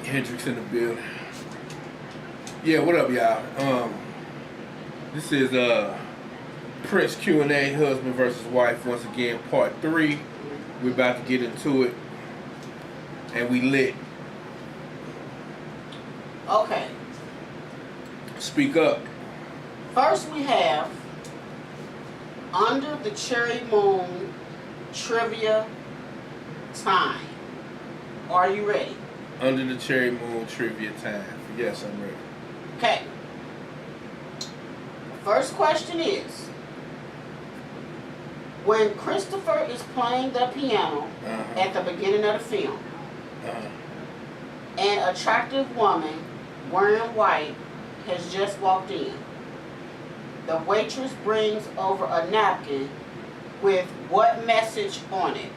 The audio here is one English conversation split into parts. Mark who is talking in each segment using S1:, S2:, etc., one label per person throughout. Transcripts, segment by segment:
S1: Hendrix in the building. Yeah, what up, y'all? This is Prince Q&A, husband versus wife, once again, part 3. We're about to get into it, and we lit.
S2: Okay.
S1: Speak up.
S2: First, we have Under the Cherry Moon trivia time. Are you ready?
S1: Under the Cherry Moon trivia time. Yes, I'm ready.
S2: Okay. First question is, when Christopher is playing the piano at the beginning of the film, an attractive woman wearing white has just walked in. The waitress brings over a napkin with what message on it?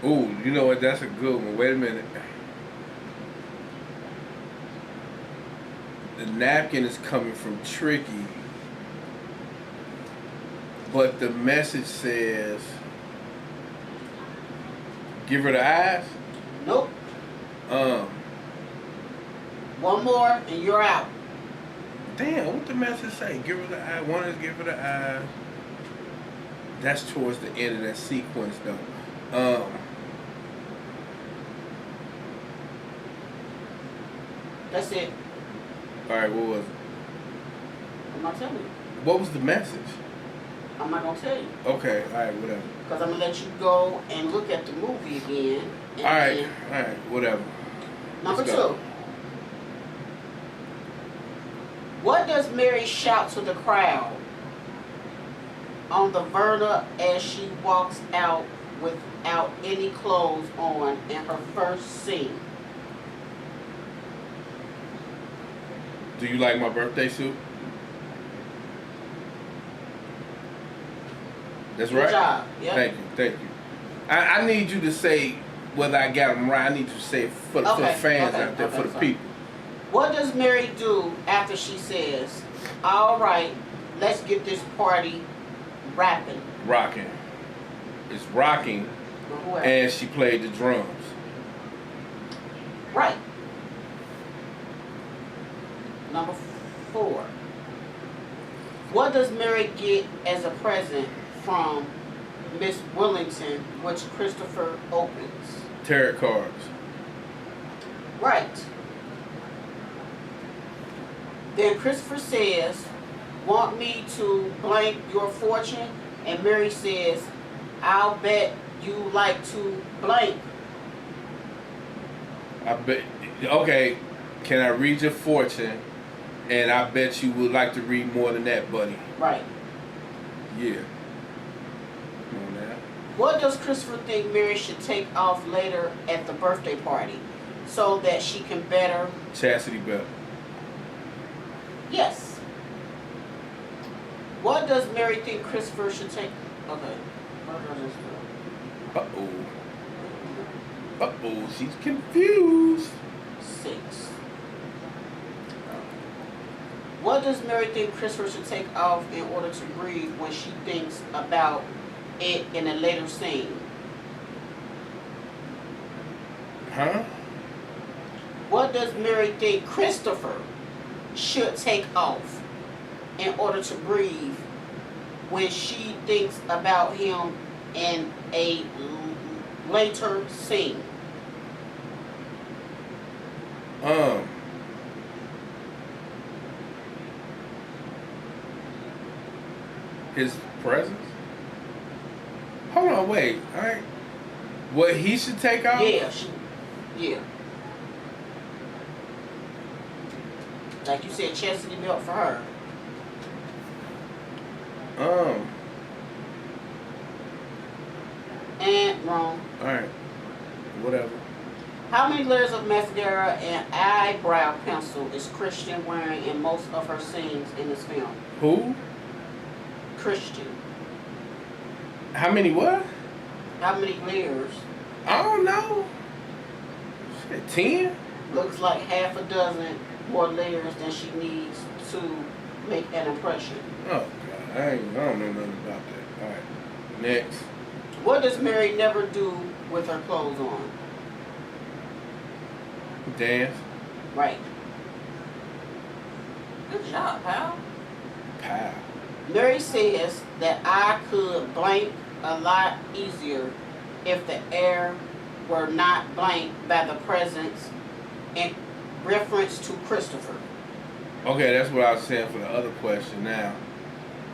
S1: Ooh, you know what? That's a good one. Wait a minute. The napkin is coming from Tricky, but the message says, give her the eyes?
S2: Nope. One more and you're out.
S1: Damn, what the message say? Give her the eye. One is give her the eye. That's towards the end of that sequence, though.
S2: That's it.
S1: All right, what was it?
S2: I'm not telling you.
S1: What was the message?
S2: I'm not going to tell you.
S1: Okay, all right, whatever.
S2: Because I'm going to let you go and look at the movie again.
S1: All right, whatever.
S2: Number 2. What does Mary shout to the crowd on the veranda as she walks out without any clothes on in her first scene?
S1: Do you like my birthday suit? That's right.
S2: Good job. Yep.
S1: Thank you. I need you to say whether I got them right. I need you to say it for the fans out there, for the people.
S2: What does Mary do after she says, all right, let's get this party rapping?
S1: Rocking. It's rocking, and she played the drums.
S2: Right. Number 4. What does Mary get as a present from Miss Willington, which Christopher opens?
S1: Tarot cards.
S2: Right. Then Christopher says, want me to blank your fortune? And Mary says, I'll bet you like to blank.
S1: I bet. Okay, can I read your fortune? And I bet you would like to read more than that, buddy.
S2: Right.
S1: Yeah. Come on now.
S2: What does Christopher think Mary should take off later at the birthday party so that she can better...
S1: Chastity belt.
S2: Yes. What does Mary think Christopher should take... Okay.
S1: Uh-oh, she's confused.
S2: 6. What does Mary think Christopher should take off in order to breathe when she thinks about it in a later scene?
S1: Huh?
S2: What does Mary think Christopher should take off in order to breathe when she thinks about him in a later scene?
S1: His presence? Hold on, wait. All right. What he should take off?
S2: Yeah. Like you said, chastity belt for her. And wrong.
S1: Alright. Whatever.
S2: How many layers of mascara and eyebrow pencil is Christian wearing in most of her scenes in this film?
S1: Who?
S2: Christian.
S1: How many what?
S2: How many layers?
S1: I don't know. Shit, 10?
S2: Looks like half a dozen more layers than she needs to make an impression.
S1: Oh, God. I don't know nothing about that. Alright. Next.
S2: What does Mary never do with her clothes on?
S1: Dance.
S2: Right. Good job, pal.
S1: Pow.
S2: Mary says that I could blank a lot easier if the air were not blanked by the presence in reference to Christopher.
S1: Okay, that's what I was saying for the other question. Now,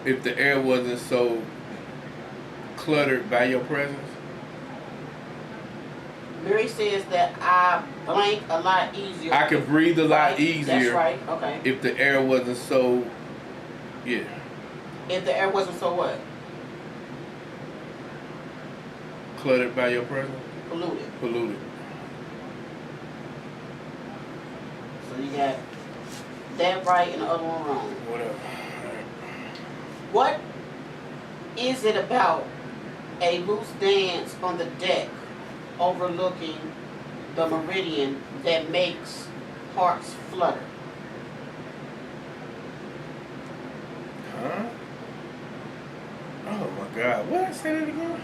S1: if the air wasn't so cluttered by your presence,
S2: Mary says that I blank a lot easier.
S1: I could breathe a lot easier.
S2: That's right. Okay.
S1: If the air wasn't so, yeah.
S2: If the air wasn't so what?
S1: Cluttered by your presence?
S2: Polluted.
S1: Polluted.
S2: So you got that right and the other one wrong.
S1: Whatever.
S2: What is it about a loose dance on the deck overlooking the meridian that makes hearts flutter?
S1: Huh? Oh my God. What? Say that again?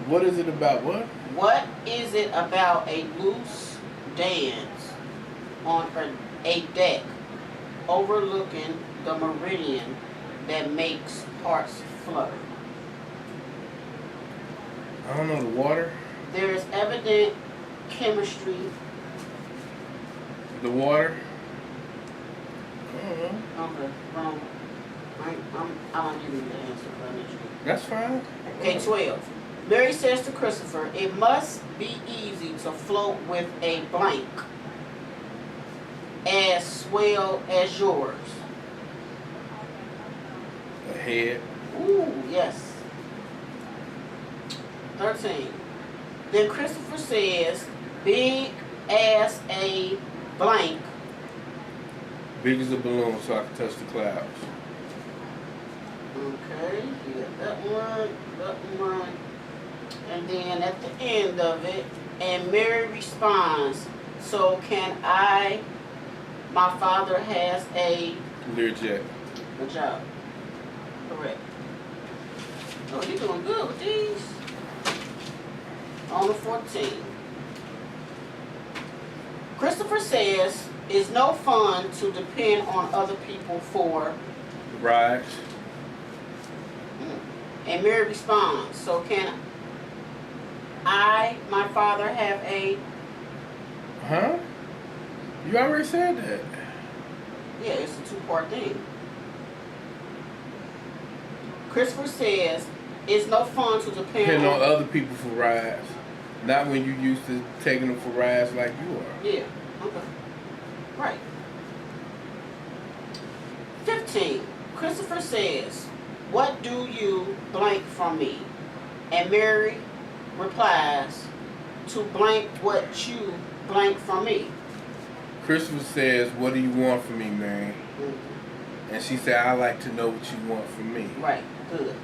S1: What is it about what?
S2: What is it about a loose dance on a deck overlooking the meridian that makes hearts flutter?
S1: I don't know, the water?
S2: There is evident chemistry.
S1: The water? I don't know.
S2: Okay, wrong. I don't give you the answer for that.
S1: That's fine.
S2: Okay, 12. Mary says to Christopher, it must be easy to float with a blank as swell as yours.
S1: A head.
S2: Ooh, yes. 13. Then Christopher says, big as a blank.
S1: Big as a balloon so I can touch the clouds.
S2: Okay, you got that one. And then at the end of it, and Mary responds, so can I, my father has a...
S1: Learjet.
S2: Good job. Correct. Oh, you're doing good with these. On the 14. Christopher says, it's no fun to depend on other people for...
S1: Rides.
S2: And Mary responds, so can I, my father, have a...
S1: Huh? You already said that.
S2: Yeah, it's a two-part thing. Christopher says, it's no fun to depend
S1: on other people for rides. Not when you used to taking them for rides like you are.
S2: Yeah, okay. Right. 15. Christopher says, what do you blank from me? And Mary replies, to blank what you blank from me.
S1: Christopher says, what do you want from me, Mary?
S2: Mm-hmm.
S1: And she said, I like to know what you want from me.
S2: Right, good.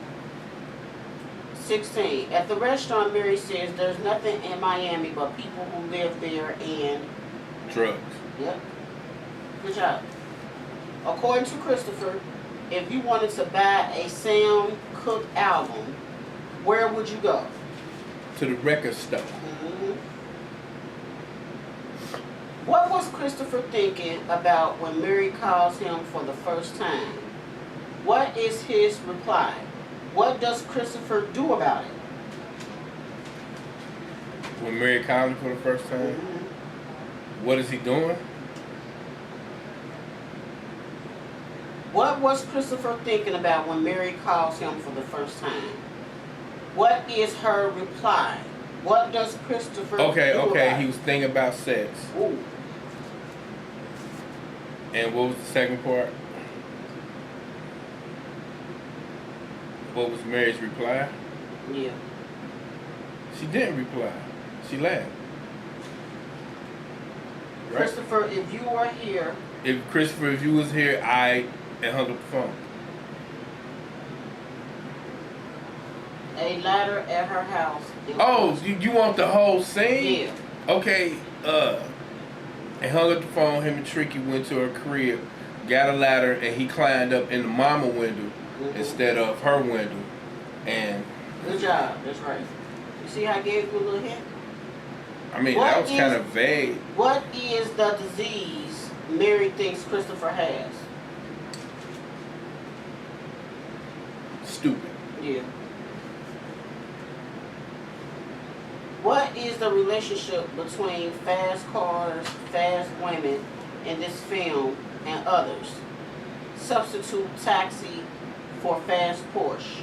S2: 16. At the restaurant, Mary says, there's nothing in Miami but people who live there and...
S1: Drugs.
S2: Yep. Good job. According to Christopher, if you wanted to buy a Sam Cooke album, where would you go?
S1: To the record store.
S2: Mm-hmm. What was Christopher thinking about when Mary calls him for the first time? What is his reply? What does Christopher do about it?
S1: When Mary called him for the first time, what is he doing?
S2: What was Christopher thinking about when Mary calls him for the first time? What is her reply? What does Christopher do about it?
S1: He was thinking about sex.
S2: Ooh.
S1: And what was the second part? What was Mary's reply?
S2: Yeah.
S1: She didn't reply. She laughed. Right?
S2: Christopher, if you were here...
S1: If you was here, I hung up the phone.
S2: A ladder at her house.
S1: Oh, you want the whole scene?
S2: Yeah.
S1: Okay, and hung up the phone, him and Tricky went to her crib, got a ladder, and he climbed up in the mama window instead of her window. And
S2: good job, that's right. You see how I gave you a little hint?
S1: I mean,
S2: What
S1: that was
S2: is-
S1: kind of vague.
S2: What is the disease Mary thinks Christopher has?
S1: Stupid.
S2: Yeah. What is the relationship between fast cars, fast women in this film and others? Substitute taxi for fast Porsche.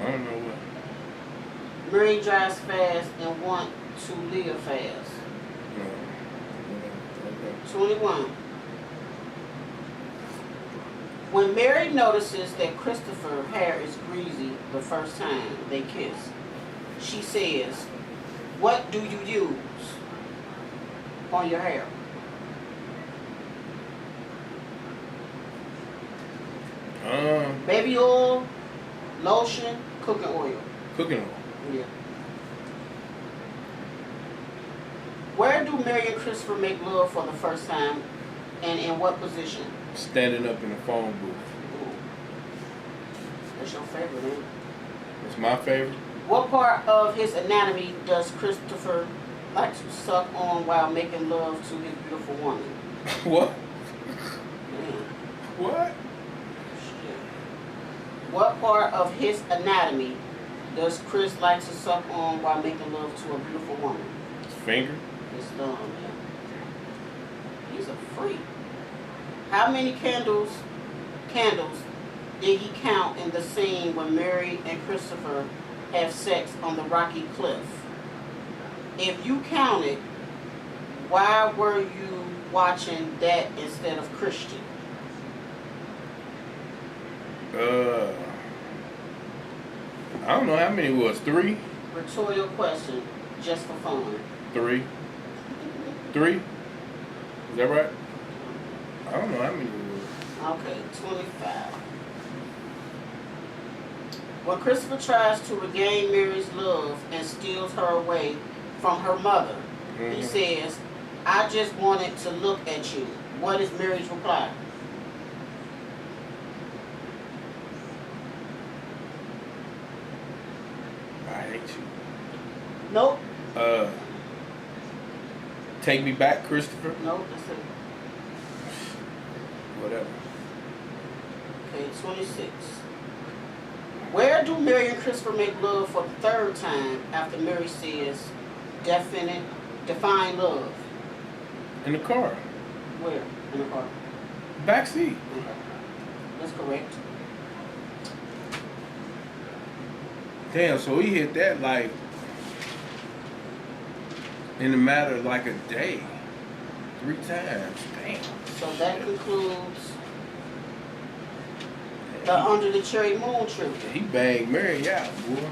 S1: I don't know what.
S2: Mary drives fast and want to live fast.
S1: No.
S2: 21. When Mary notices that Christopher's hair is greasy the first time they kiss, she says, "What do you use on your hair?" Baby oil, lotion, cooking oil.
S1: Cooking oil.
S2: Yeah. Where do Mary and Christopher make love for the first time, and in what position?
S1: Standing up in the phone booth.
S2: Ooh. That's your favorite, eh?
S1: It's my favorite.
S2: What part of his anatomy does Christopher like to suck on while making love to his beautiful woman?
S1: What?
S2: Man,
S1: What?
S2: shit. What part of his anatomy does Chris like to suck on while making love to a beautiful woman?
S1: Finger?
S2: His thumb, man. He's a freak. How many candles did he count in the scene when Mary and Christopher have sex on the rocky cliff? If you counted, why were you watching that instead of Christian?
S1: I don't know how many it was. 3?
S2: Rhetorical question, just for fun.
S1: 3? 3? Is that right? I don't know how many it was.
S2: Okay, 25. When Christopher tries to regain Mary's love and steals her away from her mother, he says, "I just wanted to look at you." What is Mary's reply?
S1: I hate you.
S2: Nope.
S1: Take me back, Christopher.
S2: Nope, that's it.
S1: Whatever.
S2: Okay, 26. Where do Mary and Christopher make love for the third time after Mary says, define love?
S1: In the car.
S2: Where? In the car.
S1: Back seat.
S2: Okay. That's correct.
S1: Damn, so he hit that like in a matter of like a day. 3 times. Damn.
S2: So that concludes the Under the Cherry Moon trip.
S1: He banged Mary out, boy.